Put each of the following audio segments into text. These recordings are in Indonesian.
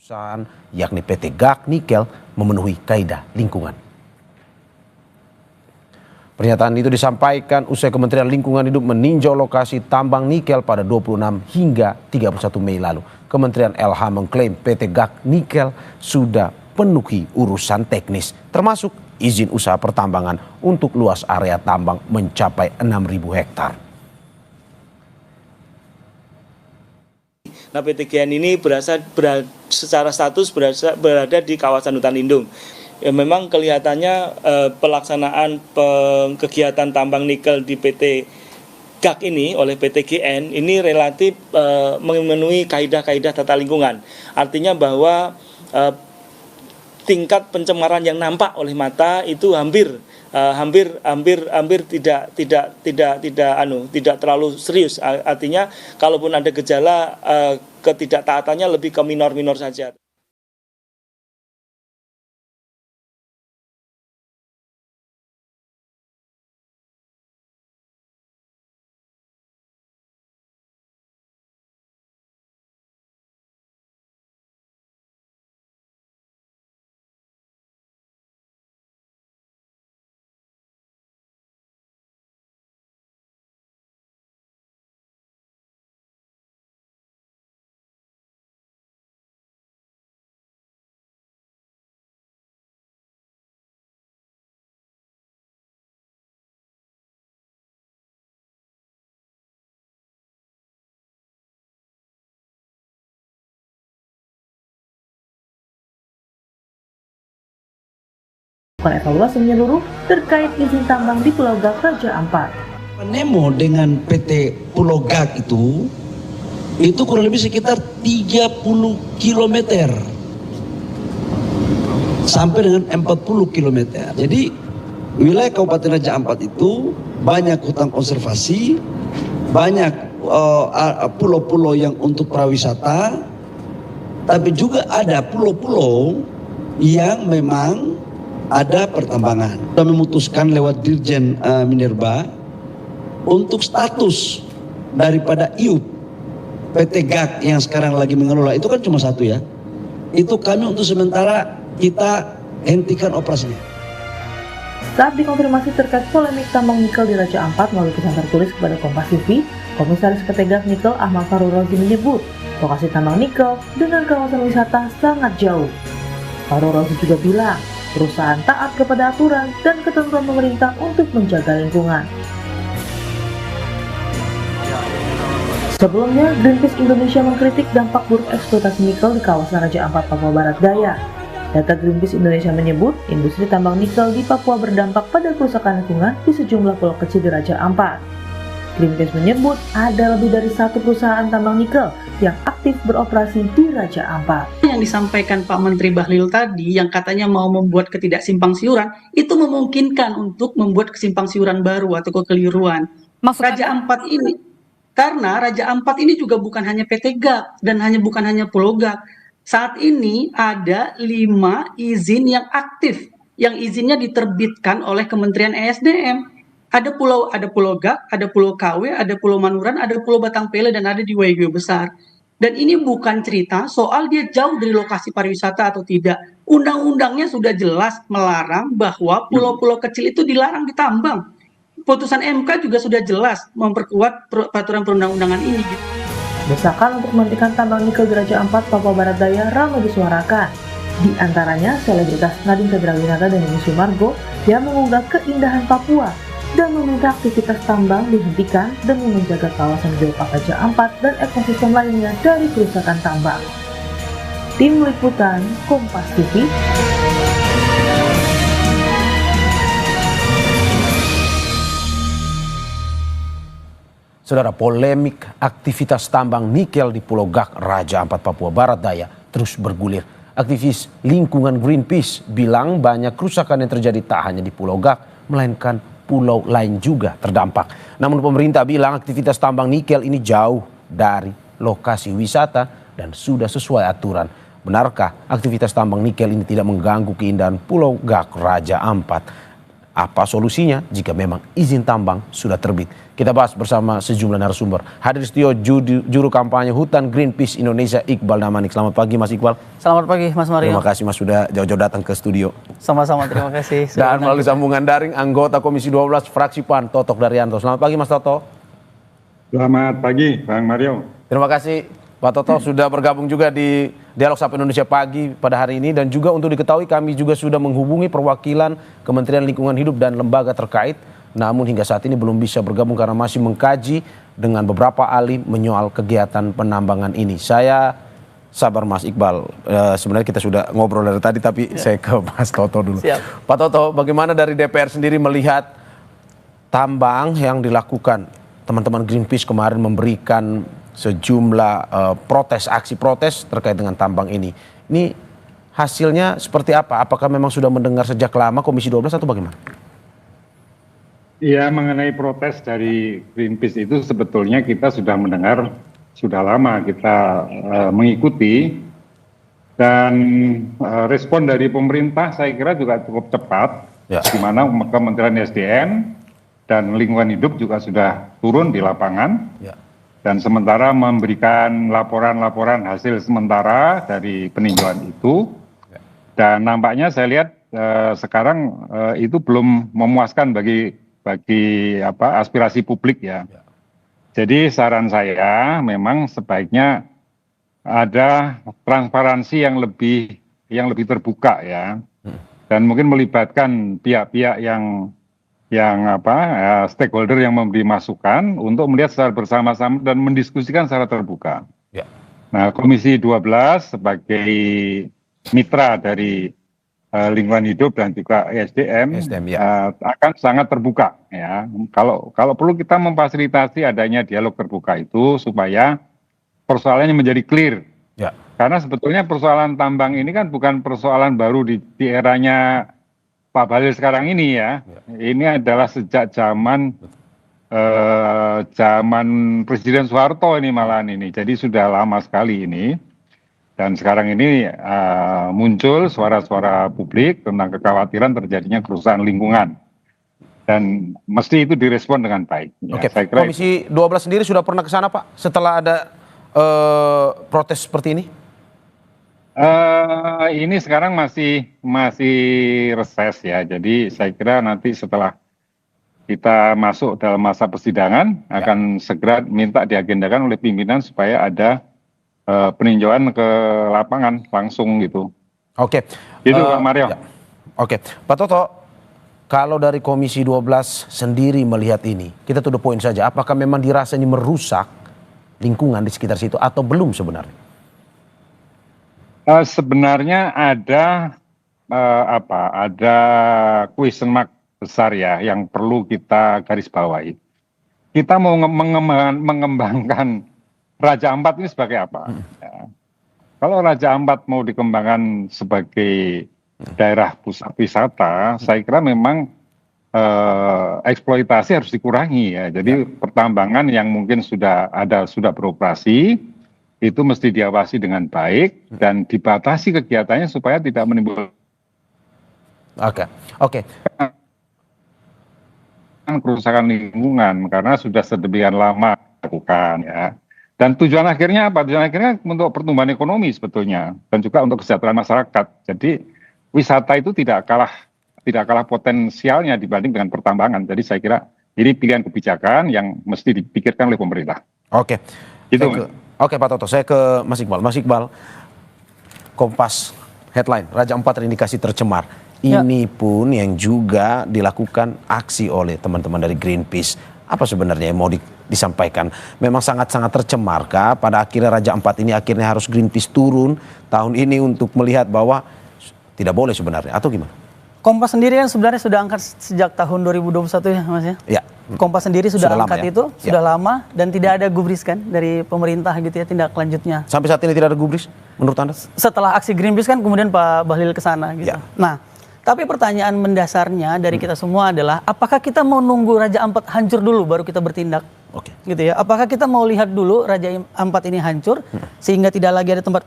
perusahaan yakni PT GAC Nikel memenuhi kaidah lingkungan. Pernyataan itu disampaikan usai Kementerian Lingkungan Hidup meninjau lokasi tambang nikel pada 26 hingga 31 Mei lalu. Kementerian LH mengklaim PT GAC Nikel sudah penuhi urusan teknis, termasuk izin usaha pertambangan untuk luas area tambang mencapai 6.000 hektar. Nah, PT GN ini secara status berada di kawasan hutan lindung. Ya, memang kelihatannya pelaksanaan kegiatan tambang nikel di PT GAC ini oleh PT GN ini relatif memenuhi kaidah-kaidah tata lingkungan. Artinya bahwa tingkat pencemaran yang nampak oleh mata itu hampir tidak terlalu serius. Artinya kalaupun ada gejala ketidaktaatannya lebih ke minor-minor saja. Evaluasi menyeluruh terkait izin tambang di Pulau GAC Raja Ampat. Nemo dengan PT Pulau GAC itu kurang lebih sekitar 30 km sampai dengan 40 km. Jadi wilayah Kabupaten Raja Ampat itu banyak hutan konservasi, banyak pulau-pulau yang untuk prawisata, tapi juga ada pulau-pulau yang memang ada pertambangan. Kita memutuskan lewat Dirjen Minerba untuk status daripada IUP PT GAC yang sekarang lagi mengelola itu kan cuma satu ya. Itu kami untuk sementara kita hentikan operasinya. Saat dikonfirmasi terkait polemik tambang nikel di Raja Ampat melalui pesan tertulis kepada Kompas TV, Komisaris PT GAC Nikel Ahmad Farul Rozi menyebut lokasi tambang nikel dengan kawasan wisata sangat jauh. Farul Rozi juga bilang perusahaan taat kepada aturan dan ketentuan pemerintah untuk menjaga lingkungan. Sebelumnya, Greenpeace Indonesia mengkritik dampak buruk eksploitasi nikel di kawasan Raja Ampat, Papua Barat Daya. Data Greenpeace Indonesia menyebut, industri tambang nikel di Papua berdampak pada kerusakan lingkungan di sejumlah pulau kecil di Raja Ampat. Greenpeace menyebut ada lebih dari satu perusahaan tambang nikel yang aktif beroperasi di Raja Ampat. Yang disampaikan Pak Menteri Bahlil tadi yang katanya mau membuat ketidaksimpangsiuran itu memungkinkan untuk membuat kesimpangsiuran baru atau kekeliruan. Raja Ampat ini karena Raja Ampat ini juga bukan hanya PT GAC dan bukan hanya Pulau GAC. Saat ini ada 5 izin yang aktif yang izinnya diterbitkan oleh Kementerian ESDM. Ada Pulau GAC, ada Pulau KW, ada Pulau Manuran, ada Pulau Batang Pele, dan ada di Waigeo Besar. Dan ini bukan cerita soal dia jauh dari lokasi pariwisata atau tidak. Undang-undangnya sudah jelas melarang bahwa pulau-pulau kecil itu dilarang ditambang. Putusan MK juga sudah jelas memperkuat peraturan perundang-undangan ini. Desakan untuk menghentikan tambang nikel di Raja Ampat, Papua Barat Daya ramai disuarakan. Di antaranya selebritas Nadine Chandrawinata dan Eni Sumargo yang mengunggah keindahan Papua dan meminta aktivitas tambang dihentikan demi menjaga kawasan geopark Raja Ampat dan ekosistem lainnya dari kerusakan tambang. Tim Liputan Kompas TV. Saudara, polemik aktivitas tambang nikel di Pulau GAC Raja Ampat, Papua Barat Daya terus bergulir. Aktivis lingkungan Greenpeace bilang banyak kerusakan yang terjadi tak hanya di Pulau GAC, melainkan pulau lain juga terdampak. Namun pemerintah bilang aktivitas tambang nikel ini jauh dari lokasi wisata dan sudah sesuai aturan. Benarkah aktivitas tambang nikel ini tidak mengganggu keindahan Pulau GAC Raja Ampat? Apa solusinya jika memang izin tambang sudah terbit? Kita bahas bersama sejumlah narasumber. Hadir di studio juru kampanye hutan Greenpeace Indonesia Iqbal Namanik. Selamat pagi Mas Iqbal. Selamat pagi Mas Mario. Terima kasih Mas sudah jauh-jauh datang ke studio. Sama-sama, terima kasih. Dan melalui sambungan daring anggota Komisi 12 fraksi PAN Totok Daryanto. Selamat pagi Mas Toto. Selamat pagi Bang Mario. Terima kasih Pak Toto sudah bergabung juga di Dialog Sapa Indonesia Pagi pada hari ini. Dan juga untuk diketahui kami juga sudah menghubungi perwakilan Kementerian Lingkungan Hidup dan lembaga terkait. Namun hingga saat ini belum bisa bergabung karena masih mengkaji dengan beberapa ahli menyoal kegiatan penambangan ini. Saya sabar Mas Iqbal, sebenarnya kita sudah ngobrol dari tadi tapi saya ke Mas Toto dulu. Siap. Pak Toto, bagaimana dari DPR sendiri melihat tambang yang dilakukan? Teman-teman Greenpeace kemarin memberikan sejumlah aksi protes terkait dengan tambang ini. Ini hasilnya seperti apa? Apakah memang sudah mendengar sejak lama Komisi 12 atau bagaimana? Ya, mengenai protes dari Greenpeace itu sebetulnya kita sudah mendengar sudah lama, kita mengikuti, dan respon dari pemerintah saya kira juga cukup cepat, di mana Kementerian SDM dan Lingkungan Hidup juga sudah turun di lapangan. Dan sementara memberikan laporan-laporan hasil sementara dari peninjauan itu, dan nampaknya saya lihat sekarang itu belum memuaskan bagi aspirasi publik ya. Jadi saran saya memang sebaiknya ada transparansi yang lebih terbuka ya, dan mungkin melibatkan pihak-pihak yang stakeholder yang memberi masukan untuk melihat secara bersama-sama dan mendiskusikan secara terbuka. Nah, Komisi 12 sebagai mitra dari Lingkungan Hidup dan juga SDM akan sangat terbuka ya. Kalau perlu kita memfasilitasi adanya dialog terbuka itu supaya persoalannya menjadi clear. Karena sebetulnya persoalan tambang ini kan bukan persoalan baru di eranya Pak Bahlil sekarang ini ya. Ini adalah sejak zaman Presiden Soeharto ini malahan ini. Jadi sudah lama sekali ini. Dan sekarang ini muncul suara-suara publik tentang kekhawatiran terjadinya kerusakan lingkungan. Dan mesti itu direspon dengan baik. Oke, saya kira Komisi 12 sendiri sudah pernah ke sana Pak setelah ada protes seperti ini? Ini sekarang masih reses ya. Jadi saya kira nanti setelah kita masuk dalam masa persidangan akan segera minta diagendakan oleh pimpinan supaya ada peninjauan ke lapangan langsung gitu. Oke. Gitu Pak Mario. Oke, Pak Toto, kalau dari Komisi 12 sendiri melihat ini, kita to the point saja. Apakah memang dirasa ini merusak lingkungan di sekitar situ atau belum sebenarnya? Sebenarnya ada question mark besar ya yang perlu kita garis bawahi. Kita mau mengembangkan Raja Ampat ini sebagai apa? Ya. Kalau Raja Ampat mau dikembangkan sebagai daerah pusat wisata, saya kira memang eksploitasi harus dikurangi ya. Jadi pertambangan yang mungkin sudah beroperasi itu mesti diawasi dengan baik dan dibatasi kegiatannya supaya tidak menimbulkan kerusakan lingkungan karena sudah sedemikian lama dilakukan ya. Dan tujuan akhirnya apa? Tujuan akhirnya untuk pertumbuhan ekonomi sebetulnya dan juga untuk kesejahteraan masyarakat. Jadi wisata itu tidak kalah potensialnya dibanding dengan pertambangan. Jadi saya kira ini pilihan kebijakan yang mesti dipikirkan oleh pemerintah. Oke. Gitu. Oke Pak Toto, saya ke Mas Iqbal. Mas Iqbal, Kompas headline Raja Ampat terindikasi tercemar. Ini pun yang juga dilakukan aksi oleh teman-teman dari Greenpeace. Apa sebenarnya yang mau disampaikan? Memang sangat-sangat tercemar kah? Pada akhirnya Raja Ampat ini akhirnya harus Greenpeace turun tahun ini untuk melihat bahwa tidak boleh sebenarnya atau gimana? Kompas sendiri kan sebenarnya sudah angkat sejak tahun 2021 ya Mas ya? Ya. Kompas sendiri sudah angkat lama, itu, sudah lama dan tidak ada gubris kan dari pemerintah gitu ya tindak lanjutnya. Sampai saat ini tidak ada gubris menurut Anda? Setelah aksi Greenpeace kan kemudian Pak Bahlil ke sana gitu. Nah, tapi pertanyaan mendasarnya dari kita semua adalah apakah kita mau nunggu Raja Ampat hancur dulu baru kita bertindak? Gitu ya. Apakah kita mau lihat dulu Raja Ampat ini hancur sehingga tidak lagi ada tempat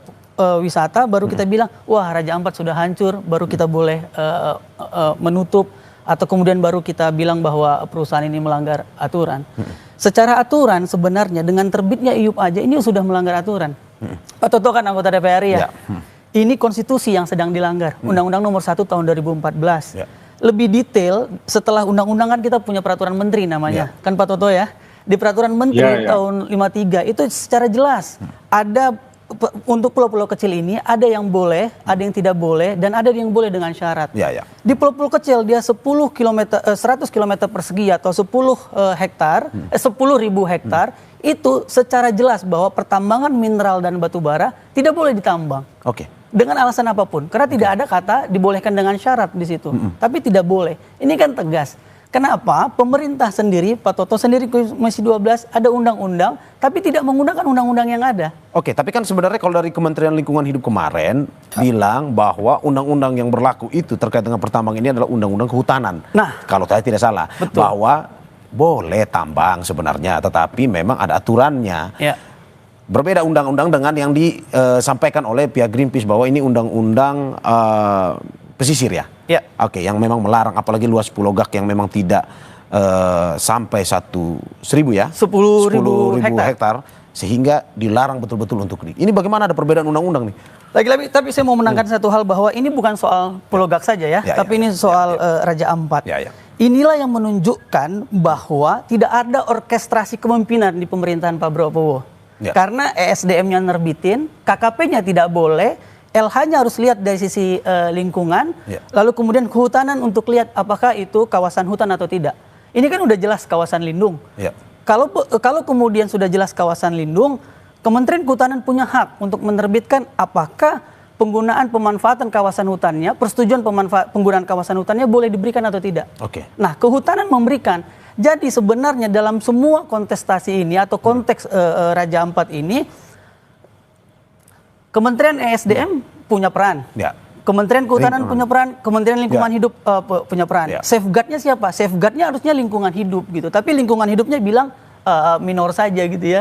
wisata baru kita bilang wah Raja Ampat sudah hancur baru kita boleh menutup atau kemudian baru kita bilang bahwa perusahaan ini melanggar aturan. Secara aturan sebenarnya dengan terbitnya IUP aja ini sudah melanggar aturan. Pak Toto kan anggota DPR ya. Ini konstitusi yang sedang dilanggar. Undang-Undang nomor 1 tahun 2014. Lebih detail setelah undang-undang kan kita punya peraturan menteri namanya. Kan Pak Toto ya. Di peraturan menteri tahun 53 itu secara jelas ada untuk pulau-pulau kecil ini ada yang boleh, ada yang tidak boleh, dan ada yang boleh dengan syarat. Di pulau-pulau kecil dia 100 km persegi atau 10 hektar, 10.000 hektar, itu secara jelas bahwa pertambangan mineral dan batu bara tidak boleh ditambang. Dengan alasan apapun, karena tidak ada kata dibolehkan dengan syarat di situ, tapi tidak boleh. Ini kan tegas. Kenapa pemerintah sendiri, Pak Toto sendiri Komisi 12 ada undang-undang, tapi tidak menggunakan undang-undang yang ada. Tapi kan sebenarnya kalau dari Kementerian Lingkungan Hidup kemarin bilang bahwa undang-undang yang berlaku itu terkait dengan pertambangan ini adalah undang-undang kehutanan. Kalau saya tidak salah, bahwa boleh tambang sebenarnya, tetapi memang ada aturannya. Berbeda undang-undang dengan yang disampaikan oleh pihak Greenpeace bahwa ini undang-undang pesisir ya. Yang memang melarang, apalagi luas Pulau Gak yang memang tidak sampai 1.000 ya, 10.000 hektar, sehingga dilarang betul-betul untuk ini. Bagaimana ada perbedaan undang-undang nih? Lagi-lagi, tapi saya mau menekankan satu hal bahwa ini bukan soal Pulau Gak saja ya, tapi ini soal Raja Ampat. Inilah yang menunjukkan bahwa tidak ada orkestrasi kepemimpinan di pemerintahan Pak Prabowo. Karena ESDM-nya nerbitin, KKP-nya tidak boleh, LH-nya harus lihat dari sisi lingkungan, lalu kemudian kehutanan untuk lihat apakah itu kawasan hutan atau tidak. Ini kan udah jelas kawasan lindung. Kalau kemudian sudah jelas kawasan lindung, Kementerian Kehutanan punya hak untuk menerbitkan apakah penggunaan pemanfaatan kawasan hutannya, persetujuan penggunaan kawasan hutannya boleh diberikan atau tidak. Nah, kehutanan memberikan. Jadi sebenarnya dalam semua kontestasi ini atau konteks Raja Ampat ini, Kementerian ESDM punya peran, Kementerian Kehutanan punya peran, Kementerian Lingkungan Hidup punya peran. Safeguardnya siapa? Safeguardnya harusnya lingkungan hidup gitu. Tapi lingkungan hidupnya bilang minor saja gitu ya.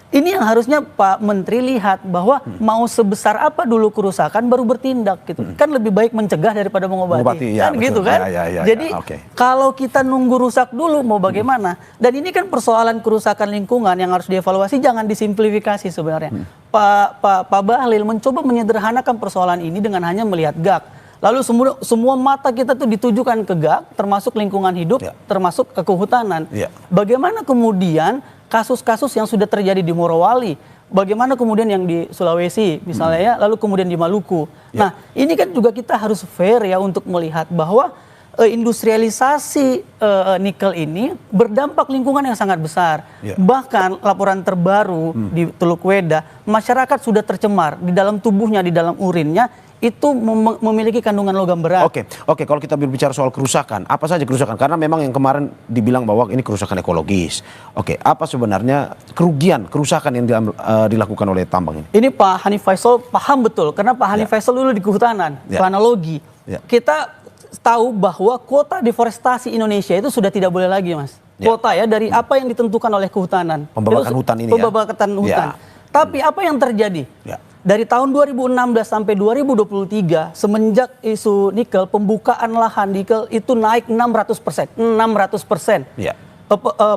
Ini yang harusnya Pak Menteri lihat bahwa mau sebesar apa dulu kerusakan baru bertindak gitu. Kan lebih baik mencegah daripada mengobati. Kan gitu kan. Jadi kalau kita nunggu rusak dulu mau bagaimana? Dan ini kan persoalan kerusakan lingkungan yang harus dievaluasi, jangan disimplifikasi sebenarnya. Pak Bahlil mencoba menyederhanakan persoalan ini dengan hanya melihat GAK. Lalu semua mata kita tuh ditujukan ke GAK, termasuk lingkungan hidup, termasuk ke kehutanan. Bagaimana kemudian kasus-kasus yang sudah terjadi di Morowali, bagaimana kemudian yang di Sulawesi misalnya ya, lalu kemudian di Maluku. Nah, ini kan juga kita harus fair ya untuk melihat bahwa industrialisasi nikel ini berdampak lingkungan yang sangat besar. Bahkan laporan terbaru di Teluk Weda, masyarakat sudah tercemar di dalam tubuhnya, di dalam urinnya, itu memiliki kandungan logam berat. Kalau kita berbicara soal kerusakan, apa saja kerusakan? Karena memang yang kemarin dibilang bahwa ini kerusakan ekologis. Apa sebenarnya kerusakan yang dilakukan oleh tambang ini? Ini Pak Hanif Faisal paham betul, karena Pak Hanif Faisal dulu di kehutanan, planologi. Kita tahu bahwa kuota deforestasi Indonesia itu sudah tidak boleh lagi, Mas. Kuota ya dari apa yang ditentukan oleh kehutanan. Pembabakan hutan ini pembabakan hutan. Tapi apa yang terjadi? Dari tahun 2016 sampai 2023, semenjak isu nikel, pembukaan lahan nikel itu naik 600%. 600%.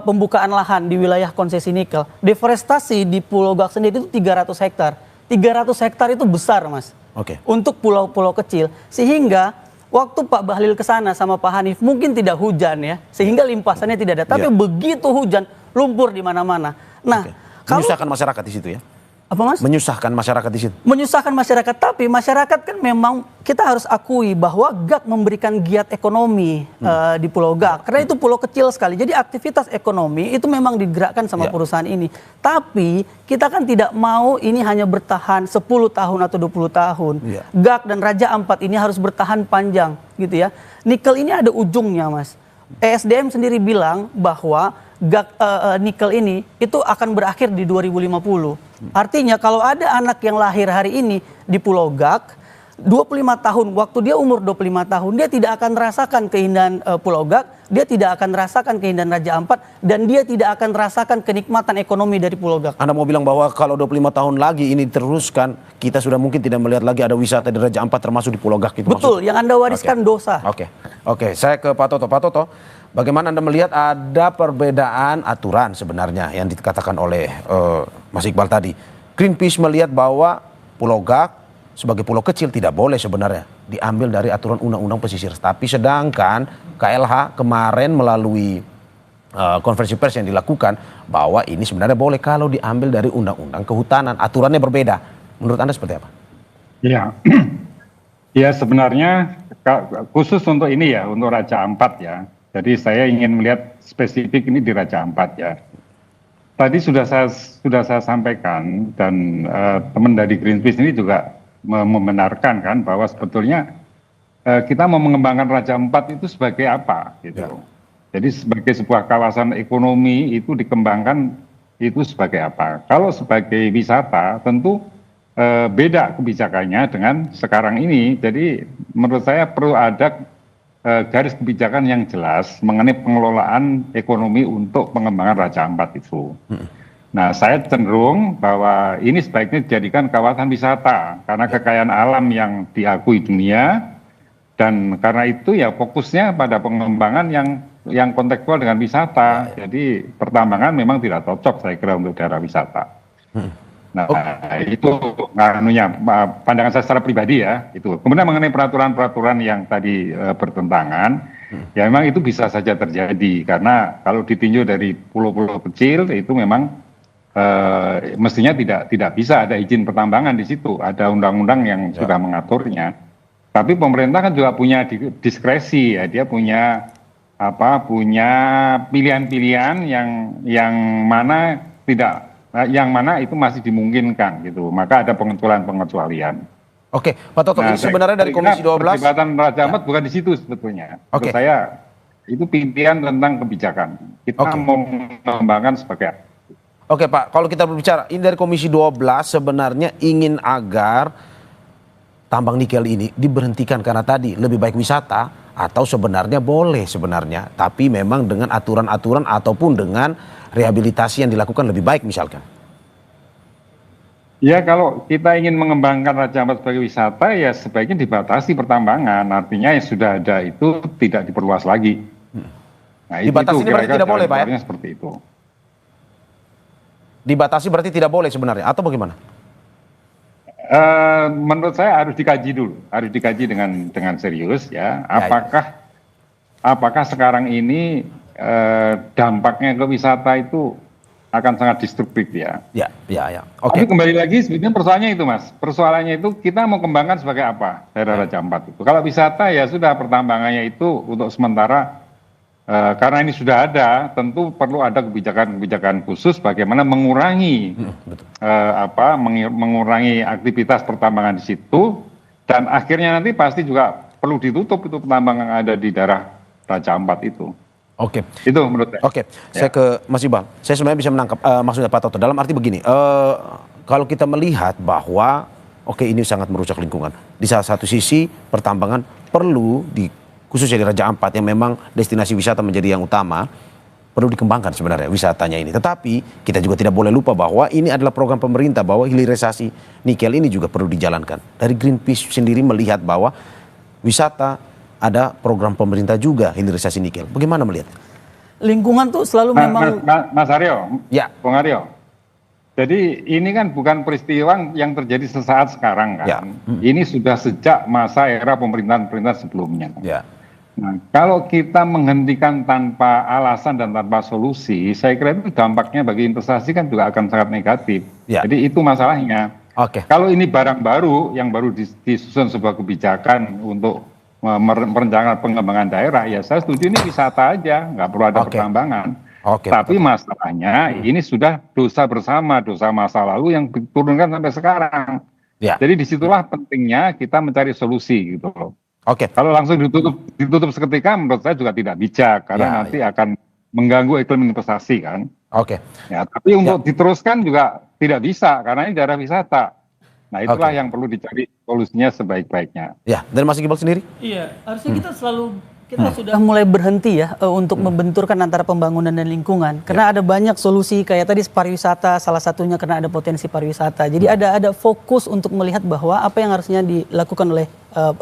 Pembukaan lahan di wilayah konsesi nikel. Deforestasi di Pulau Gak sendiri itu 300 hektar. 300 hektar itu besar, Mas. Untuk pulau-pulau kecil. Sehingga waktu Pak Bahlil ke sana sama Pak Hanif mungkin tidak hujan ya. Sehingga limpasannya tidak ada. Tapi begitu hujan, lumpur di mana-mana. Nah, menyusahkan masyarakat di situ ya. Apa, Mas? Menyusahkan masyarakat di situ. Menyusahkan masyarakat, tapi masyarakat kan memang kita harus akui bahwa GAK memberikan giat ekonomi di Pulau Gak. Karena itu pulau kecil sekali. Jadi aktivitas ekonomi itu memang digerakkan sama perusahaan ini. Tapi kita kan tidak mau ini hanya bertahan 10 tahun atau 20 tahun. GAK dan Raja Ampat ini harus bertahan panjang gitu ya. Nikel ini ada ujungnya, Mas. ESDM sendiri bilang bahwa nikel ini itu akan berakhir di 2050. Artinya kalau ada anak yang lahir hari ini di Pulau Gak, 25 tahun, waktu dia umur 25 tahun, dia tidak akan merasakan keindahan Pulau Gak, dia tidak akan merasakan keindahan Raja Ampat, dan dia tidak akan merasakan kenikmatan ekonomi dari Pulau Gak. Anda mau bilang bahwa kalau 25 tahun lagi ini diteruskan, kita sudah mungkin tidak melihat lagi ada wisata di Raja Ampat termasuk di Pulau Gak itu? Betul, yang Anda wariskan dosa. Oke, saya ke Pak Toto. Pak Toto, bagaimana Anda melihat ada perbedaan aturan sebenarnya yang dikatakan oleh Mas Iqbal tadi? Greenpeace melihat bahwa Pulau Gak sebagai pulau kecil tidak boleh sebenarnya diambil dari aturan undang-undang pesisir. Tapi sedangkan KLH kemarin melalui konferensi pers yang dilakukan bahwa ini sebenarnya boleh kalau diambil dari undang-undang kehutanan. Aturannya berbeda. Menurut Anda seperti apa? Ya, ya sebenarnya khusus untuk ini ya, untuk Raja Ampat ya. Jadi saya ingin melihat spesifik ini di Raja Ampat ya. Tadi sudah saya sampaikan dan teman dari Greenpeace ini juga membenarkan kan bahwa sebetulnya kita mau mengembangkan Raja Ampat itu sebagai apa gitu. Ya. Jadi sebagai sebuah kawasan ekonomi itu dikembangkan itu sebagai apa? Kalau sebagai wisata tentu beda kebijakannya dengan sekarang ini. Jadi menurut saya perlu ada garis kebijakan yang jelas mengenai pengelolaan ekonomi untuk pengembangan Raja Ampat itu. Nah, saya cenderung bahwa ini sebaiknya dijadikan kawasan wisata karena kekayaan alam yang diakui dunia, dan karena itu ya fokusnya pada pengembangan yang kontekstual dengan wisata. Jadi pertambangan memang tidak cocok saya kira untuk daerah wisata. Nah, itu pandangan saya secara pribadi ya, itu. Kemudian mengenai peraturan-peraturan yang tadi bertentangan, ya memang itu bisa saja terjadi karena kalau ditinjau dari pulau-pulau kecil itu memang mestinya tidak bisa ada izin pertambangan di situ, ada undang-undang yang sudah mengaturnya. Tapi pemerintah kan juga punya diskresi ya, dia punya pilihan-pilihan yang mana itu masih dimungkinkan gitu. Maka ada pengecualian. Oke, Pak Toto, sebenarnya dari Komisi 12 perdebatan Raja Ampat bukan di situ sebetulnya. Menurut saya itu pimpinan tentang kebijakan. Kita mau mengembangkan sebagai. Oke Pak, kalau kita berbicara ini dari Komisi 12 sebenarnya ingin agar tambang nikel ini diberhentikan karena tadi lebih baik wisata atau sebenarnya boleh sebenarnya, tapi memang dengan aturan-aturan ataupun dengan rehabilitasi yang dilakukan lebih baik misalkan. Ya kalau kita ingin mengembangkan Raja Ampat sebagai wisata ya sebaiknya dibatasi pertambangan, artinya yang sudah ada itu tidak diperluas lagi. Nah, dibatasi ini berarti tidak boleh Pak ya? Seperti itu. Dibatasi berarti tidak boleh sebenarnya atau bagaimana? Menurut saya harus dikaji dulu, harus dikaji dengan serius ya. Apakah sekarang ini dampaknya ke wisata itu akan sangat destruktif ya? Ya. Tapi kembali lagi sebetulnya persoalannya itu Mas, persoalannya itu kita mau kembangkan sebagai apa daerah Raja Ampat itu? Kalau wisata ya sudah pertambangannya itu untuk sementara. Karena ini sudah ada, tentu perlu ada kebijakan khusus bagaimana mengurangi mengurangi aktivitas pertambangan di situ, dan akhirnya nanti pasti juga perlu ditutup itu pertambangan yang ada di daerah Raja Ampat itu. Oke. Itu menurut saya. Saya ke Mas Iqbal. Saya sebenarnya bisa menangkap maksudnya Pak Toto dalam arti begini. Kalau kita melihat bahwa ini sangat merusak lingkungan. Di salah satu sisi pertambangan perlu khususnya di Raja Ampat yang memang destinasi wisata menjadi yang utama, perlu dikembangkan sebenarnya wisatanya ini. Tetapi kita juga tidak boleh lupa bahwa ini adalah program pemerintah, bahwa hilirisasi nikel ini juga perlu dijalankan. Dari Greenpeace sendiri melihat bahwa wisata ada program pemerintah juga hilirisasi nikel. Bagaimana melihat? Lingkungan tuh selalu memang. Mas Aryo, Bung Aryo. Jadi ini kan bukan peristiwa yang terjadi sesaat sekarang kan. Ini sudah sejak masa era pemerintahan sebelumnya. Nah, kalau kita menghentikan tanpa alasan dan tanpa solusi, saya kira itu dampaknya bagi investasi kan juga akan sangat negatif. Jadi itu masalahnya. Kalau ini barang baru yang baru disusun sebuah kebijakan untuk merencanakan pengembangan daerah, ya saya setuju ini wisata aja, nggak perlu ada pertambangan. Tapi masalahnya ini sudah dosa bersama, dosa masa lalu yang diturunkan sampai sekarang. Jadi disitulah pentingnya kita mencari solusi gitu loh. Kalau langsung ditutup seketika menurut saya juga tidak bijak karena nanti akan mengganggu iklim investasi kan. Tapi untuk diteruskan juga tidak bisa karena ini daerah wisata. Nah itulah yang perlu dicari solusinya sebaik-baiknya. Ya, dan Mas Iqbal sendiri? Iya, harusnya kita sudah mulai berhenti ya untuk membenturkan antara pembangunan dan lingkungan. Karena ada banyak solusi kayak tadi pariwisata, salah satunya karena ada potensi pariwisata. Jadi ada fokus untuk melihat bahwa apa yang harusnya dilakukan oleh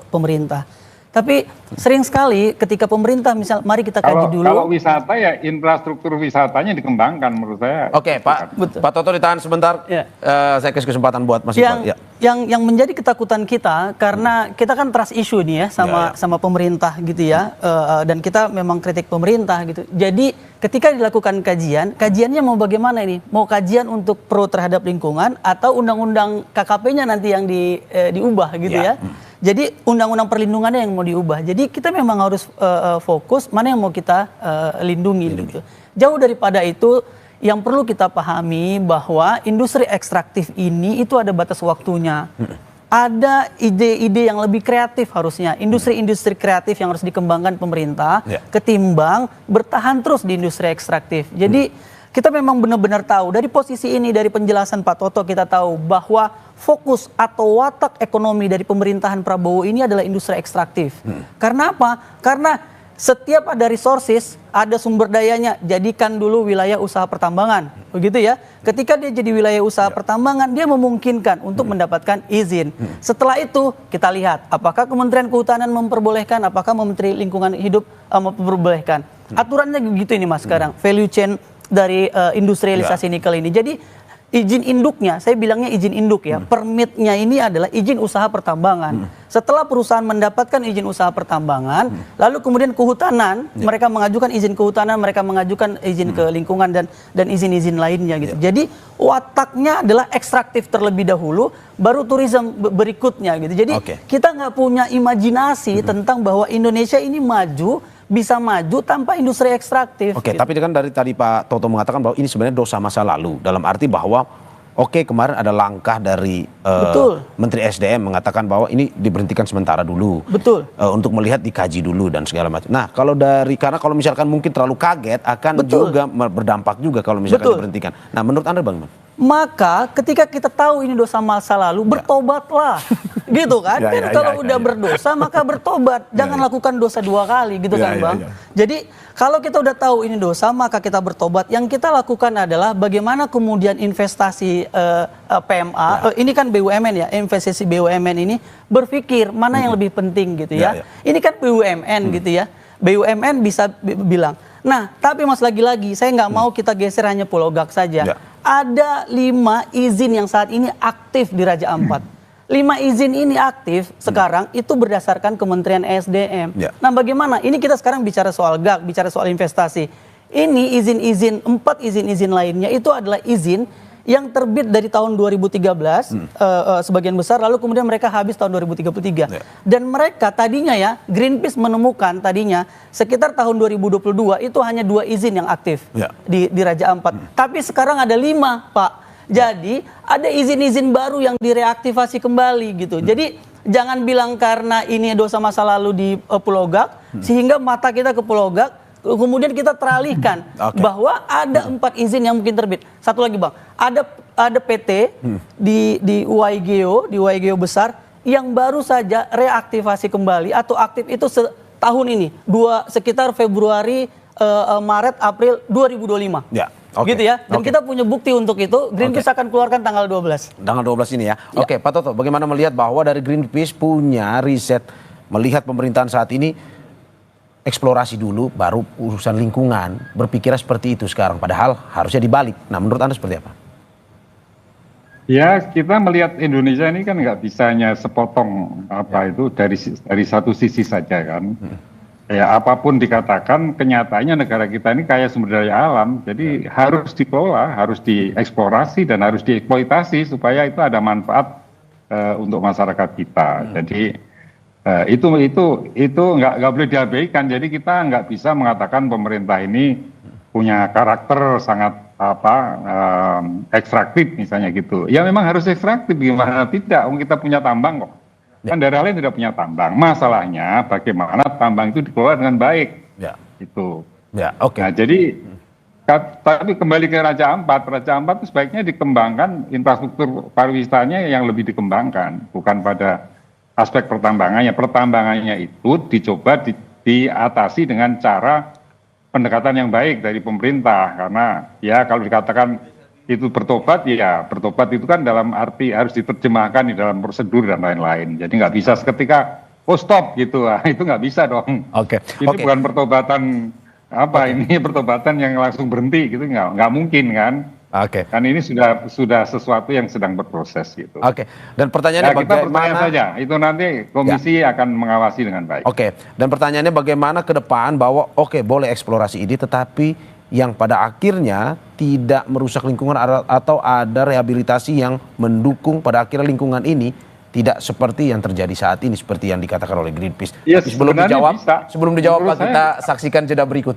pemerintah. Tapi sering sekali ketika pemerintah misal mari kita kaji dulu. Kalau wisata ya infrastruktur wisatanya dikembangkan menurut saya. Oke, Pak Toto ditahan sebentar. Ya. Saya kasih kesempatan buat Mas Iqbal. Yang menjadi ketakutan kita karena kita kan trust issue nih ya sama pemerintah gitu ya. Dan kita memang kritik pemerintah gitu. Jadi ketika dilakukan kajiannya mau bagaimana ini? Mau kajian untuk pro terhadap lingkungan atau undang-undang KKP-nya nanti yang diubah gitu ya. Jadi undang-undang perlindungannya yang mau diubah. Jadi kita memang harus fokus mana yang mau kita lindungi gitu. Jauh daripada itu, yang perlu kita pahami bahwa industri ekstraktif ini itu ada batas waktunya. Ada ide-ide yang lebih kreatif harusnya. Industri-industri kreatif yang harus dikembangkan pemerintah ketimbang bertahan terus di industri ekstraktif. Jadi kita memang benar-benar tahu dari posisi ini, dari penjelasan Pak Toto kita tahu bahwa fokus atau watak ekonomi dari pemerintahan Prabowo ini adalah industri ekstraktif. Karena apa? Karena setiap ada resources, ada sumber dayanya, jadikan dulu wilayah usaha pertambangan. Begitu ya. Ketika dia jadi wilayah usaha pertambangan, dia memungkinkan untuk mendapatkan izin. Setelah itu kita lihat apakah Kementerian Kehutanan memperbolehkan, apakah Menteri Lingkungan Hidup memperbolehkan. Aturannya begitu ini Mas sekarang, value chain dari industrialisasi nikel ini. Jadi izin induknya, saya bilangnya izin induk ya, permitnya ini adalah izin usaha pertambangan. Setelah perusahaan mendapatkan izin usaha pertambangan, lalu kemudian kehutanan, mereka mengajukan izin kehutanan, mereka mengajukan izin ke lingkungan dan izin-izin lainnya gitu. Jadi wataknya adalah ekstraktif terlebih dahulu, baru tourism berikutnya gitu. Jadi kita nggak punya imajinasi tentang bahwa Indonesia ini bisa maju tanpa industri ekstraktif. Oke, gitu. tapi kan dari tadi Pak Toto mengatakan bahwa ini sebenarnya dosa masa lalu. Dalam arti bahwa kemarin ada langkah dari Menteri SDM mengatakan bahwa ini diberhentikan sementara dulu. Betul. Untuk melihat dikaji dulu dan segala macam. Nah, karena kalau misalkan mungkin terlalu kaget akan juga berdampak juga kalau misalkan diberhentikan. Nah, menurut Anda bagaimana? Maka ketika kita tahu ini dosa masa lalu, bertobatlah. Gitu kan? Kalau udah berdosa maka bertobat. Jangan lakukan dosa dua kali gitu kan Bang. Jadi kalau kita udah tahu ini dosa maka kita bertobat. Yang kita lakukan adalah bagaimana kemudian investasi PMA, ini kan BUMN ya, investasi BUMN ini berpikir mana yang lebih penting gitu ya. Ini kan BUMN gitu ya. BUMN bisa bilang, nah tapi Mas lagi-lagi saya nggak mau kita geser hanya Pulau Gak saja. Ada 5 izin yang saat ini aktif di Raja Ampat. 5 izin ini aktif sekarang itu berdasarkan Kementerian SDM. Nah bagaimana? Ini kita sekarang bicara soal GAK, bicara soal investasi. Ini izin-izin, 4 izin-izin lainnya itu adalah izin yang terbit dari tahun 2013 sebagian besar, lalu kemudian mereka habis tahun 2033. Dan mereka tadinya ya, Greenpeace menemukan tadinya sekitar tahun 2022 itu hanya 2 izin yang aktif di Raja Ampat. Tapi sekarang ada 5 Pak. Jadi ada izin-izin baru yang direaktivasi kembali gitu. Jadi jangan bilang karena ini dosa masa lalu di Pulau Gak, sehingga mata kita ke Pulau Gak, kemudian kita teralihkan bahwa ada 4 izin yang mungkin terbit. Satu lagi Bang, ada PT di UIGO besar yang baru saja reaktivasi kembali atau aktif itu tahun ini, sekitar Februari, Maret, April 2025. Gitu ya. Dan kita punya bukti untuk itu. Greenpeace akan keluarkan tanggal 12. Tanggal 12 ini ya. Oke, Pak Toto, bagaimana melihat bahwa dari Greenpeace punya riset melihat pemerintahan saat ini eksplorasi dulu baru urusan lingkungan, berpikirnya seperti itu sekarang, padahal harusnya dibalik. Nah, menurut Anda seperti apa? Ya, kita melihat Indonesia ini kan nggak bisa hanya sepotong itu dari satu sisi saja kan. Ya, apapun dikatakan, kenyataannya negara kita ini kaya sumber daya alam, jadi harus dikelola, harus dieksplorasi dan harus dieksploitasi supaya itu ada manfaat untuk masyarakat kita. Jadi itu nggak boleh diabaikan. Jadi kita nggak bisa mengatakan pemerintah ini punya karakter sangat ekstraktif misalnya gitu. Ya memang harus ekstraktif, gimana tidak? Kita punya tambang kok. Kan daerah lain tidak punya tambang. Masalahnya bagaimana tambang itu dikelola dengan baik. Itu. Nah, jadi Tapi kembali ke Raja Ampat itu sebaiknya dikembangkan infrastruktur pariwisatanya yang lebih dikembangkan, bukan pada aspek pertambangannya. Pertambangannya itu dicoba diatasi dengan cara pendekatan yang baik dari pemerintah, karena ya kalau dikatakan itu bertobat, ya bertobat itu kan dalam arti harus diterjemahkan di dalam prosedur dan lain-lain. Jadi nggak bisa seketika stop gitu, itu nggak bisa dong. Ini bukan pertobatan ini pertobatan yang langsung berhenti gitu, nggak mungkin kan. Kan ini sudah sesuatu yang sedang berproses gitu. Dan pertanyaannya kita percaya saja, itu nanti komisi akan mengawasi dengan baik. Dan pertanyaannya bagaimana ke depan bahwa boleh eksplorasi ini, tetapi yang pada akhirnya tidak merusak lingkungan atau ada rehabilitasi yang mendukung pada akhirnya lingkungan ini tidak seperti yang terjadi saat ini, seperti yang dikatakan oleh Greenpeace. Yes, Tapi sebelum dijawab Pak, kita saksikan jeda berikut.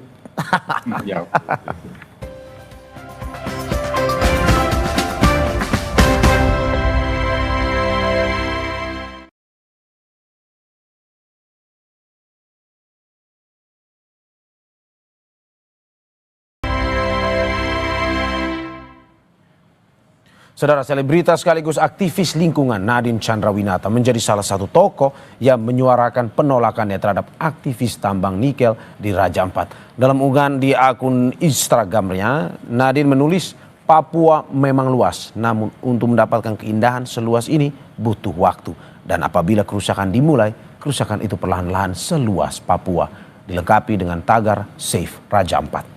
Saudara, selebritas sekaligus aktivis lingkungan Nadine Chandrawinata menjadi salah satu tokoh yang menyuarakan penolakannya terhadap aktivis tambang nikel di Raja Ampat. Dalam unggahan di akun Instagramnya, Nadine menulis, Papua memang luas, namun untuk mendapatkan keindahan seluas ini butuh waktu. Dan apabila kerusakan dimulai, kerusakan itu perlahan-lahan seluas Papua. Dilengkapi dengan tagar Save Raja Ampat.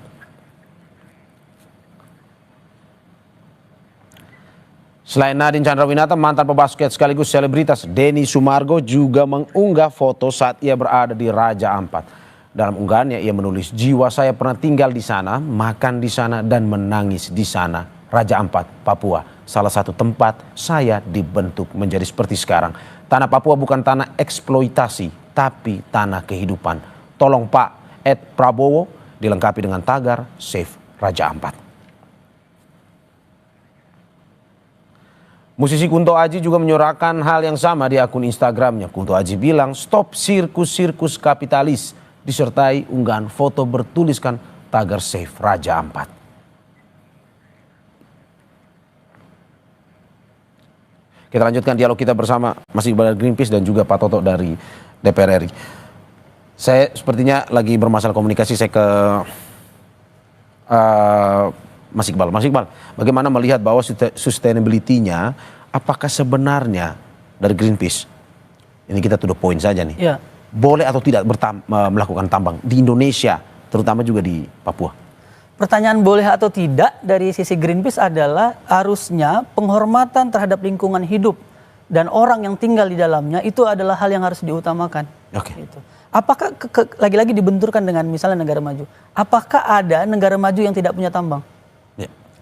Selain Nadine Chandrawinata, mantan pebasket sekaligus selebritas Denny Sumargo juga mengunggah foto saat ia berada di Raja Ampat. Dalam unggahannya ia menulis, jiwa saya pernah tinggal di sana, makan di sana dan menangis di sana. Raja Ampat, Papua, salah satu tempat saya dibentuk menjadi seperti sekarang. Tanah Papua bukan tanah eksploitasi, tapi tanah kehidupan. Tolong Pak, @Prabowo, dilengkapi dengan tagar Save Raja Ampat. Musisi Kunto Aji juga menyuarakan hal yang sama di akun Instagramnya. Kunto Aji bilang, stop sirkus-sirkus kapitalis, disertai unggahan foto bertuliskan tagar Save Raja Ampat. Kita lanjutkan dialog kita bersama Mas Iqbal dari Greenpeace dan juga Pak Toto dari DPR RI. Saya sepertinya lagi bermasalah komunikasi, saya ke Mas Iqbal. Mas Iqbal, bagaimana melihat bahwa sustainability-nya, apakah sebenarnya dari Greenpeace, ini kita to the point saja nih, boleh atau tidak melakukan tambang di Indonesia, terutama juga di Papua? Pertanyaan boleh atau tidak dari sisi Greenpeace adalah harusnya penghormatan terhadap lingkungan hidup dan orang yang tinggal di dalamnya itu adalah hal yang harus diutamakan. Gitu. Apakah lagi-lagi dibenturkan dengan misalnya negara maju? Apakah ada negara maju yang tidak punya tambang?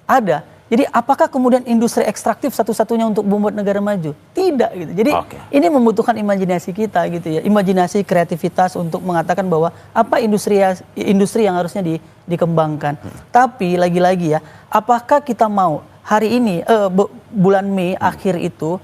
Ada. Jadi apakah kemudian industri ekstraktif satu-satunya untuk membuat negara maju? Tidak gitu. Jadi ini membutuhkan imajinasi kita gitu ya. Imajinasi, kreativitas untuk mengatakan bahwa apa industri yang harusnya dikembangkan. Tapi lagi-lagi ya, apakah kita mau hari ini bulan Mei akhir itu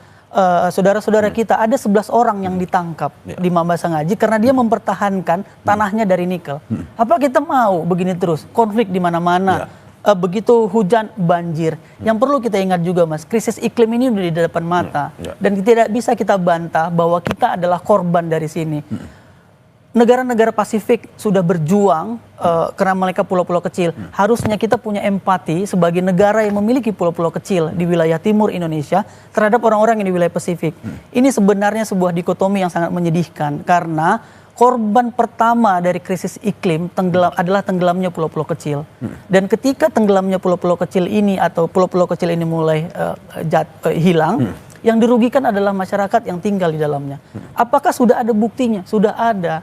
saudara-saudara kita ada 11 orang yang ditangkap di Mambasangaji karena dia mempertahankan tanahnya dari nikel. Apa kita mau begini terus? Konflik di mana-mana. Begitu hujan banjir. Yang perlu kita ingat juga Mas, krisis iklim ini udah di depan mata. Dan tidak bisa kita bantah bahwa kita adalah korban dari sini. Negara-negara Pasifik sudah berjuang karena mereka pulau-pulau kecil. Harusnya kita punya empati sebagai negara yang memiliki pulau-pulau kecil di wilayah timur Indonesia terhadap orang-orang yang di wilayah Pasifik. Ini sebenarnya sebuah dikotomi yang sangat menyedihkan karena korban pertama dari krisis iklim adalah tenggelamnya pulau-pulau kecil. Dan ketika tenggelamnya pulau-pulau kecil ini atau pulau-pulau kecil ini mulai hilang, yang dirugikan adalah masyarakat yang tinggal di dalamnya. Apakah sudah ada buktinya? Sudah ada.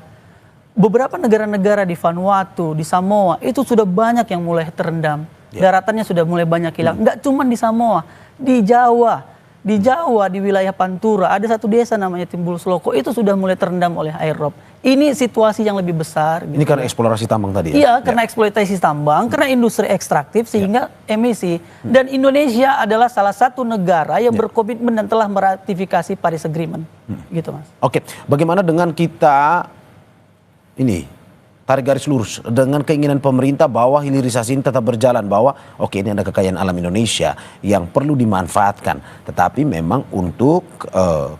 Beberapa negara-negara di Vanuatu, di Samoa, itu sudah banyak yang mulai terendam. Daratannya sudah mulai banyak hilang. Enggak cuma di Samoa, di Jawa. Di Jawa, di wilayah Pantura, ada satu desa namanya Timbul Sloko, itu sudah mulai terendam oleh air rob. Ini situasi yang lebih besar. Ini karena eksplorasi tambang tadi ya? Iya, karena eksploitasi tambang, karena industri ekstraktif sehingga emisi. Dan Indonesia adalah salah satu negara yang berkomitmen dan telah meratifikasi Paris Agreement. Gitu Mas. Oke, bagaimana dengan kita ini tarik garis lurus dengan keinginan pemerintah bahwa hilirisasi ini tetap berjalan, bahwa oke, ini ada kekayaan alam Indonesia yang perlu dimanfaatkan, tetapi memang untuk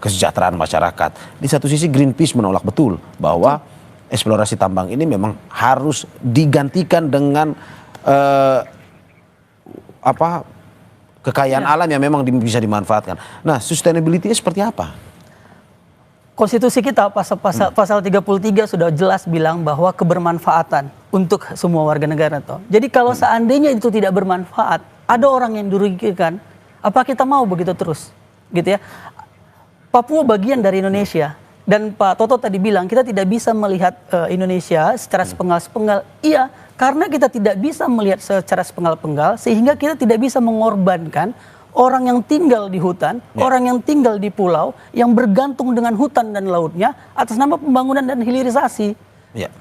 kesejahteraan masyarakat. Di satu sisi Greenpeace menolak betul bahwa eksplorasi tambang ini memang harus digantikan dengan kekayaan alam yang memang bisa dimanfaatkan. Nah, sustainability-nya seperti apa? Konstitusi kita pasal 33 sudah jelas bilang bahwa kebermanfaatan untuk semua warga negara toh. Jadi kalau seandainya itu tidak bermanfaat, ada orang yang dirugikan, apa kita mau begitu terus? Gitu ya. Papua bagian dari Indonesia, dan Pak Toto tadi bilang kita tidak bisa melihat Indonesia secara sepenggal-sepenggal. Iya, karena kita tidak bisa melihat secara sepenggal-penggal sehingga kita tidak bisa mengorbankan orang yang tinggal di hutan, orang yang tinggal di pulau, yang bergantung dengan hutan dan lautnya atas nama pembangunan dan hilirisasi.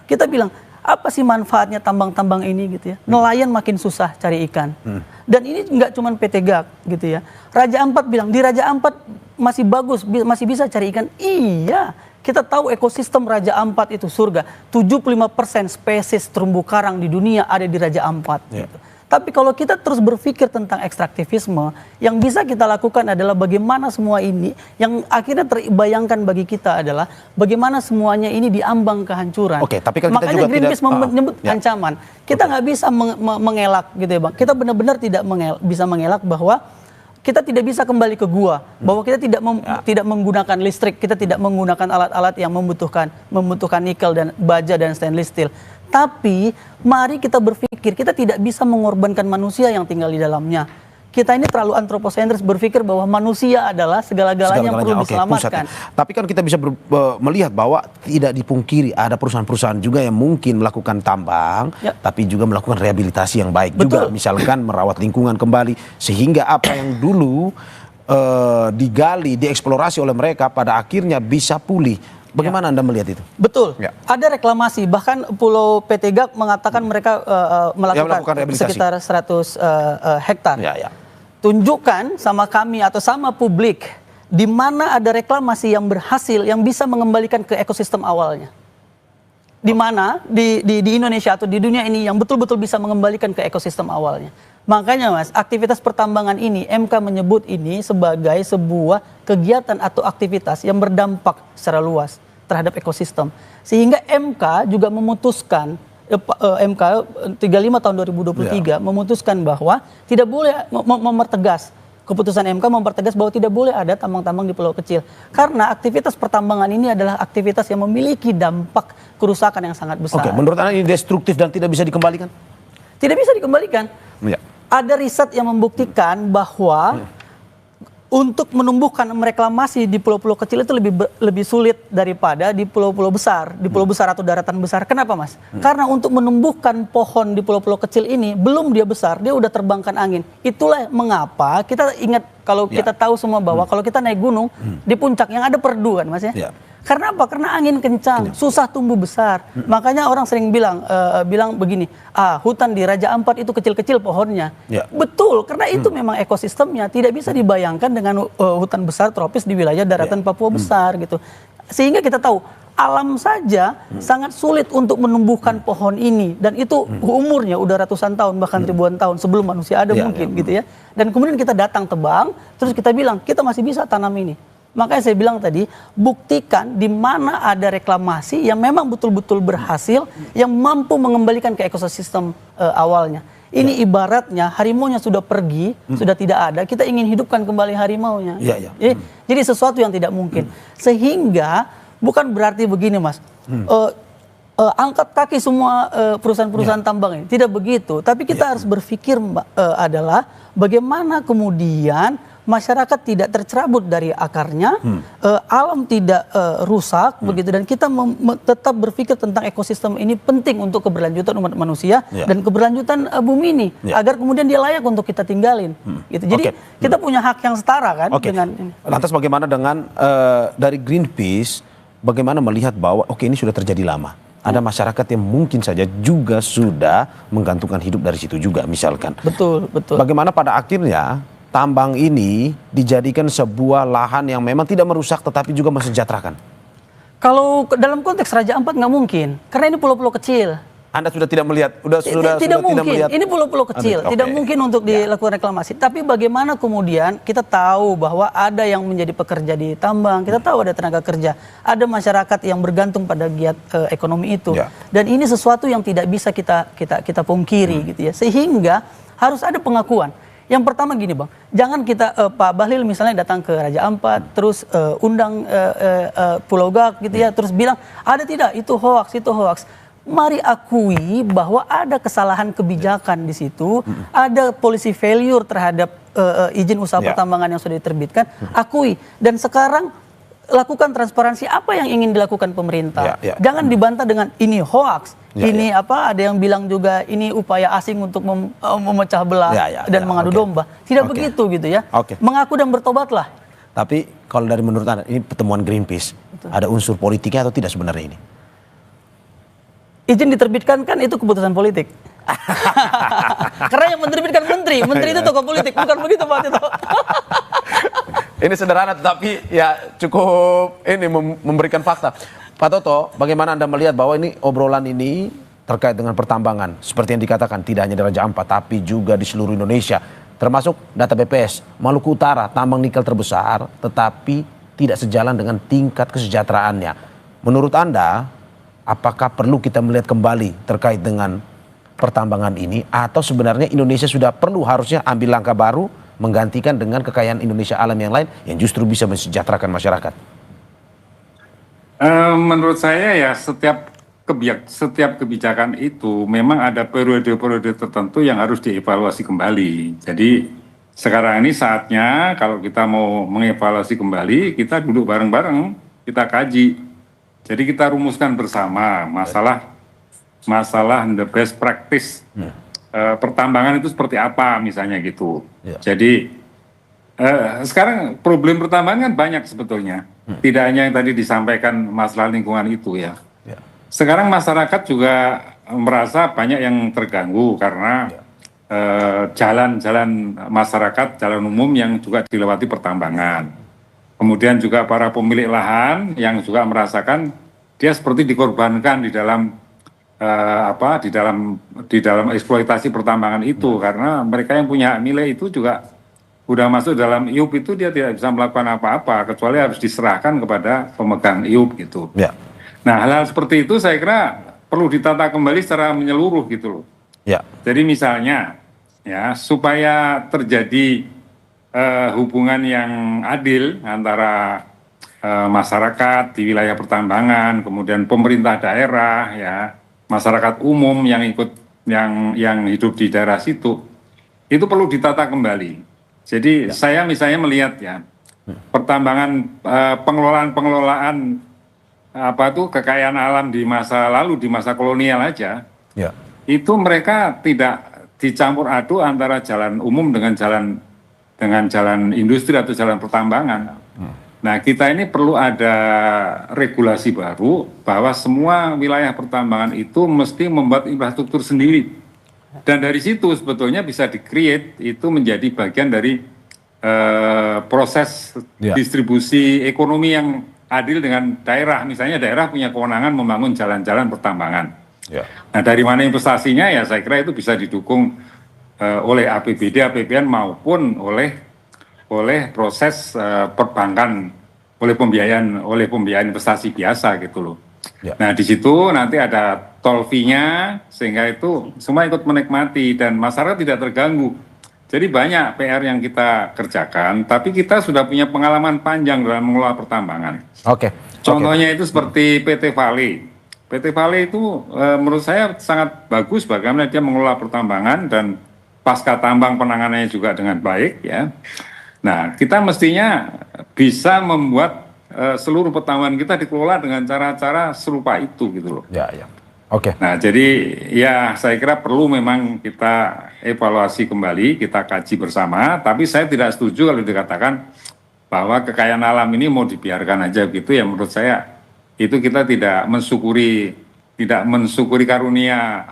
Kita bilang, apa sih manfaatnya tambang-tambang ini gitu ya? Nelayan makin susah cari ikan. Dan ini nggak cuma PT GAK gitu ya. Raja Ampat bilang, di Raja Ampat masih bagus, masih bisa cari ikan. Iya, kita tahu ekosistem Raja Ampat itu surga. 75% spesies terumbu karang di dunia ada di Raja Ampat. Gitu. Tapi kalau kita terus berpikir tentang ekstraktivisme, yang bisa kita lakukan adalah bagaimana semua ini, yang akhirnya terbayangkan bagi kita adalah bagaimana semuanya ini diambang kehancuran. Oke, tapi kan kita makanya juga Greenpeace menyebut ancaman. Kita nggak bisa mengelak gitu ya Bang. Kita benar-benar tidak bisa mengelak bahwa kita tidak bisa kembali ke gua, bahwa kita tidak menggunakan listrik, kita tidak menggunakan alat-alat yang membutuhkan nikel dan baja dan stainless steel. Tapi mari kita berpikir, kita tidak bisa mengorbankan manusia yang tinggal di dalamnya. Kita ini terlalu antroposentris berpikir bahwa manusia adalah segala-galanya yang perlu diselamatkan. Tapi kan kita bisa melihat bahwa tidak dipungkiri ada perusahaan-perusahaan juga yang mungkin melakukan tambang, tapi juga melakukan rehabilitasi yang baik juga. Misalkan merawat lingkungan kembali, sehingga apa yang dulu digali, dieksplorasi oleh mereka pada akhirnya bisa pulih. Bagaimana Anda melihat itu? Betul. Ada reklamasi. Bahkan Pulau PT GAK mengatakan mereka melakukan sekitar 100 hektar. Tunjukkan sama kami atau sama publik di mana ada reklamasi yang berhasil, yang bisa mengembalikan ke ekosistem awalnya. Di mana di Indonesia atau di dunia ini yang betul-betul bisa mengembalikan ke ekosistem awalnya. Makanya Mas, aktivitas pertambangan ini MK menyebut ini sebagai sebuah kegiatan atau aktivitas yang berdampak secara luas terhadap ekosistem. Sehingga MK juga memutuskan, MK 35 tahun 2023 memutuskan bahwa tidak boleh mempertegas, keputusan MK mempertegas bahwa tidak boleh ada tambang-tambang di pulau kecil. Karena aktivitas pertambangan ini adalah aktivitas yang memiliki dampak kerusakan yang sangat besar. Oke, menurut Anda ini destruktif dan tidak bisa dikembalikan? Tidak bisa dikembalikan. Ada riset yang membuktikan bahwa untuk menumbuhkan reklamasi di pulau-pulau kecil itu lebih sulit daripada di pulau-pulau besar, di pulau besar atau daratan besar. Kenapa Mas? Karena untuk menumbuhkan pohon di pulau-pulau kecil ini belum dia besar, dia udah terbangkan angin. Itulah mengapa kita ingat, kalau kita tahu semua bahwa kalau kita naik gunung di puncak yang ada perdu kan Mas ya. Karena apa? Karena angin kencang, susah tumbuh besar. Makanya orang sering bilang begini, hutan di Raja Ampat itu kecil-kecil pohonnya. Betul, karena itu memang ekosistemnya tidak bisa dibayangkan dengan hutan besar tropis di wilayah daratan Papua besar gitu. Sehingga kita tahu alam saja sangat sulit untuk menumbuhkan pohon ini, dan itu umurnya udah ratusan tahun bahkan ribuan tahun sebelum manusia ada mungkin gitu ya. Dan kemudian kita datang tebang, terus kita bilang kita masih bisa tanam ini. Makanya saya bilang tadi, buktikan di mana ada reklamasi yang memang betul-betul berhasil, yang mampu mengembalikan ke ekosistem awalnya. Ini ibaratnya harimaunya sudah pergi, sudah tidak ada, kita ingin hidupkan kembali harimaunya. Jadi sesuatu yang tidak mungkin. Sehingga bukan berarti begini Mas, angkat kaki semua perusahaan-perusahaan tambang ini. Tidak begitu, tapi kita harus berpikir adalah bagaimana kemudian masyarakat tidak tercerabut dari akarnya, alam tidak rusak begitu, dan kita tetap berpikir tentang ekosistem ini penting untuk keberlanjutan umat manusia dan keberlanjutan bumi ini agar kemudian dia layak untuk kita tinggalin. Gitu. Jadi kita punya hak yang setara kan dengan ini. Lantas bagaimana dengan dari Greenpeace, bagaimana melihat bahwa ini sudah terjadi lama? Ada masyarakat yang mungkin saja juga sudah menggantungkan hidup dari situ juga misalkan. Betul. Bagaimana pada akhirnya tambang ini dijadikan sebuah lahan yang memang tidak merusak tetapi juga mensejahterakan? Kalau dalam konteks Raja Ampat nggak mungkin, karena ini pulau-pulau kecil. Anda sudah tidak melihat, sudah tidak mungkin. Tidak melihat. Ini pulau-pulau kecil, tidak mungkin untuk dilakukan reklamasi. Tapi bagaimana kemudian kita tahu bahwa ada yang menjadi pekerja di tambang, kita tahu ada tenaga kerja, ada masyarakat yang bergantung pada giat ekonomi itu. Dan ini sesuatu yang tidak bisa kita pungkiri gitu ya. Sehingga harus ada pengakuan. Yang pertama gini Bang, jangan kita Pak Bahlil misalnya datang ke Raja Ampat, terus undang Pulau Gak gitu ya, terus bilang ada tidak itu hoax, itu hoax. Mari akui bahwa ada kesalahan kebijakan di situ, ada policy failure terhadap izin usaha pertambangan yang sudah diterbitkan, akui. Dan sekarang lakukan transparansi apa yang ingin dilakukan pemerintah. Jangan dibantah dengan ini hoax, ini apa, ada yang bilang juga ini upaya asing untuk memecah belah dan mengadu domba. Tidak begitu gitu ya. Mengaku dan bertobatlah. Tapi kalau dari menurut Anda, ini pertemuan Greenpeace, ada unsur politiknya atau tidak sebenarnya ini? Izin diterbitkan kan itu keputusan politik. Karena yang menerbitkan menteri itu tokoh politik, bukan begitu Pak Tito. Ini sederhana tetapi ya cukup ini memberikan fakta. Pak Toto, bagaimana Anda melihat bahwa ini obrolan ini terkait dengan pertambangan seperti yang dikatakan tidak hanya di Raja Ampat tapi juga di seluruh Indonesia, termasuk data BPS Maluku Utara tambang nikel terbesar tetapi tidak sejalan dengan tingkat kesejahteraannya. Menurut Anda, apakah perlu kita melihat kembali terkait dengan pertambangan ini atau sebenarnya Indonesia sudah perlu harusnya ambil langkah baru menggantikan dengan kekayaan Indonesia alam yang lain yang justru bisa mensejahterakan masyarakat? Menurut saya ya setiap kebijakan itu memang ada periode-periode tertentu yang harus dievaluasi kembali. Jadi sekarang ini saatnya kalau kita mau mengevaluasi kembali, kita duduk bareng-bareng, kita kaji. Jadi kita rumuskan bersama masalah the best practice pertambangan itu seperti apa misalnya gitu. Jadi sekarang problem pertambangan kan banyak sebetulnya. Tidak hanya yang tadi disampaikan masalah lingkungan itu ya. Sekarang masyarakat juga merasa banyak yang terganggu karena jalan-jalan masyarakat, jalan umum yang juga dilewati pertambangan. Kemudian juga para pemilik lahan yang juga merasakan dia seperti dikorbankan di dalam di dalam eksploitasi pertambangan itu karena mereka yang punya hak milik itu juga udah masuk dalam IUP itu dia tidak bisa melakukan apa-apa kecuali harus diserahkan kepada pemegang IUP gitu. Nah hal-hal seperti itu saya kira perlu ditata kembali secara menyeluruh gitu loh. Jadi misalnya ya supaya terjadi hubungan yang adil antara masyarakat di wilayah pertambangan, kemudian pemerintah daerah, ya masyarakat umum yang ikut yang hidup di daerah situ, itu perlu ditata kembali. Jadi saya misalnya melihat ya pertambangan pengelolaan kekayaan alam di masa lalu, di masa kolonial aja, itu mereka tidak dicampur aduk antara jalan umum dengan jalan industri atau jalan pertambangan. Nah kita ini perlu ada regulasi baru bahwa semua wilayah pertambangan itu mesti membuat infrastruktur sendiri. Dan dari situ sebetulnya bisa di-create itu menjadi bagian dari proses distribusi ekonomi yang adil dengan daerah. Misalnya daerah punya kewenangan membangun jalan-jalan pertambangan. Nah dari mana investasinya ya saya kira itu bisa didukung oleh APBD, APBN maupun oleh proses perbankan, oleh pembiayaan investasi biasa gitu loh. Nah di situ nanti ada tol fee-nya sehingga itu semua ikut menikmati dan masyarakat tidak terganggu. Jadi banyak PR yang kita kerjakan, tapi kita sudah punya pengalaman panjang dalam mengelola pertambangan. Contohnya itu seperti PT Vale. PT Vale itu menurut saya sangat bagus bagaimana dia mengelola pertambangan dan pasca tambang penanganannya juga dengan baik ya. Nah, kita mestinya bisa membuat seluruh pertambangan kita dikelola dengan cara-cara serupa itu gitu loh. Nah, jadi ya saya kira perlu memang kita evaluasi kembali, kita kaji bersama, tapi saya tidak setuju kalau dikatakan bahwa kekayaan alam ini mau dibiarkan aja gitu ya. Menurut saya itu kita tidak mensyukuri karunia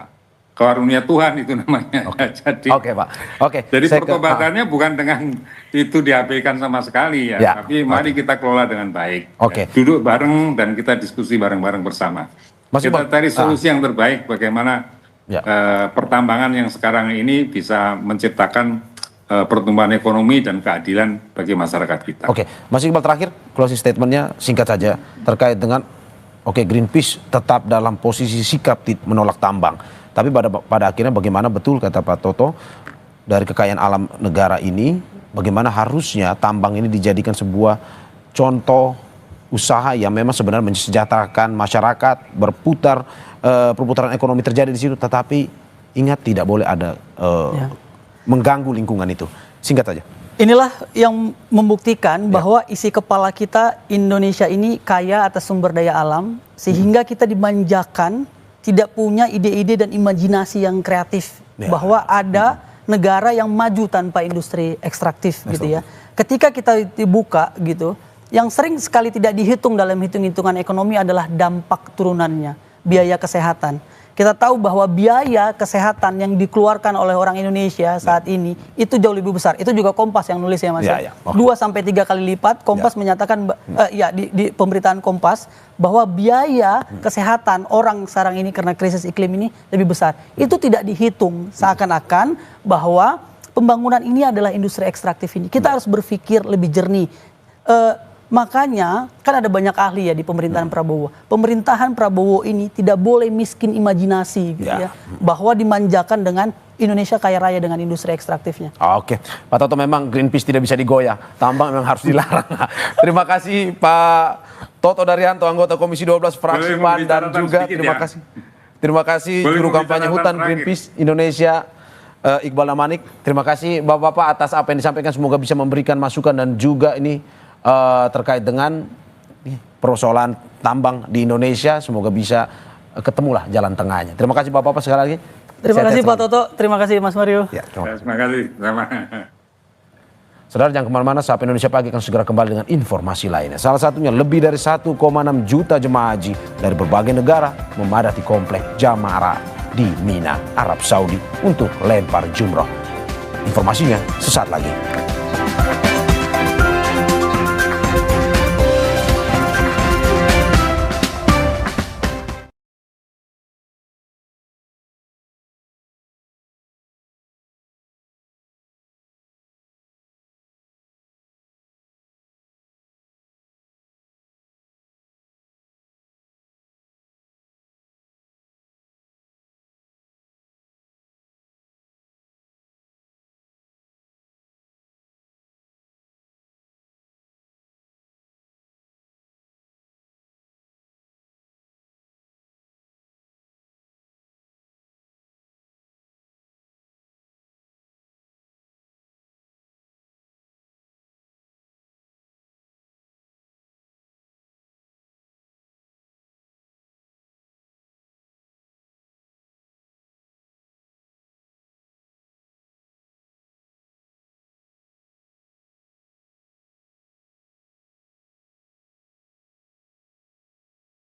karunia Tuhan itu namanya. Jadi, Oke, Pak. Oke. Jadi pertobatannya bukan dengan itu diabaikan sama sekali ya, tapi mari kita kelola dengan baik. Oke. Duduk bareng dan kita diskusi bareng-bareng bersama. Kita cari solusi yang terbaik bagaimana pertambangan yang sekarang ini bisa menciptakan pertumbuhan ekonomi dan keadilan bagi masyarakat kita. Oke, Mas Iqbal, terakhir closing statementnya singkat saja terkait dengan Greenpeace tetap dalam posisi sikap menolak tambang. Tapi pada akhirnya bagaimana betul kata Pak Toto dari kekayaan alam negara ini, bagaimana harusnya tambang ini dijadikan sebuah contoh usaha yang memang sebenarnya mensejahterakan masyarakat, perputaran ekonomi terjadi di situ, tetapi ingat tidak boleh ada mengganggu lingkungan itu. Singkat saja. Inilah yang membuktikan bahwa isi kepala kita Indonesia ini kaya atas sumber daya alam, sehingga kita dimanjakan, tidak punya ide-ide dan imajinasi yang kreatif, bahwa ada negara yang maju tanpa industri ekstraktif gitu ya. Ketika kita dibuka gitu, yang sering sekali tidak dihitung dalam hitung-hitungan ekonomi adalah dampak turunannya, biaya kesehatan. Kita tahu bahwa biaya kesehatan yang dikeluarkan oleh orang Indonesia saat ini itu jauh lebih besar. Itu juga Kompas yang nulis ya Mas. 2-3 kali lipat. Kompas menyatakan di pemberitaan Kompas bahwa biaya kesehatan orang sekarang ini karena krisis iklim ini lebih besar. Itu tidak dihitung, seakan-akan bahwa pembangunan ini adalah industri ekstraktif ini. Kita harus berpikir lebih jernih. Makanya kan ada banyak ahli ya di pemerintahan Prabowo. Pemerintahan Prabowo ini tidak boleh miskin imajinasi gitu ya. Bahwa dimanjakan dengan Indonesia kaya raya dengan industri ekstraktifnya. Oke, Pak Toto, memang Greenpeace tidak bisa digoyah. Tambang memang harus dilarang. Terima kasih Pak Toto Daryanto, anggota Komisi 12 fraksi PAN, dan juga terima kasih juru kampanye hutan Greenpeace Indonesia Iqbal Namanik. Terima kasih Bapak-bapak atas apa yang disampaikan, semoga bisa memberikan masukan dan juga ini terkait dengan persoalan tambang di Indonesia, semoga bisa ketemulah jalan tengahnya. Terima kasih Bapak-bapak sekali lagi. Terima kasih Pak Toto, terima kasih Mas Mario. Terima kasih. Saudara, jangan kemana-mana, Sapa Indonesia Pagi akan segera kembali dengan informasi lainnya. Salah satunya lebih dari 1,6 juta jemaah haji dari berbagai negara memadati komplek Jamara di Mina, Arab Saudi untuk lempar jumroh. Informasinya sesaat lagi.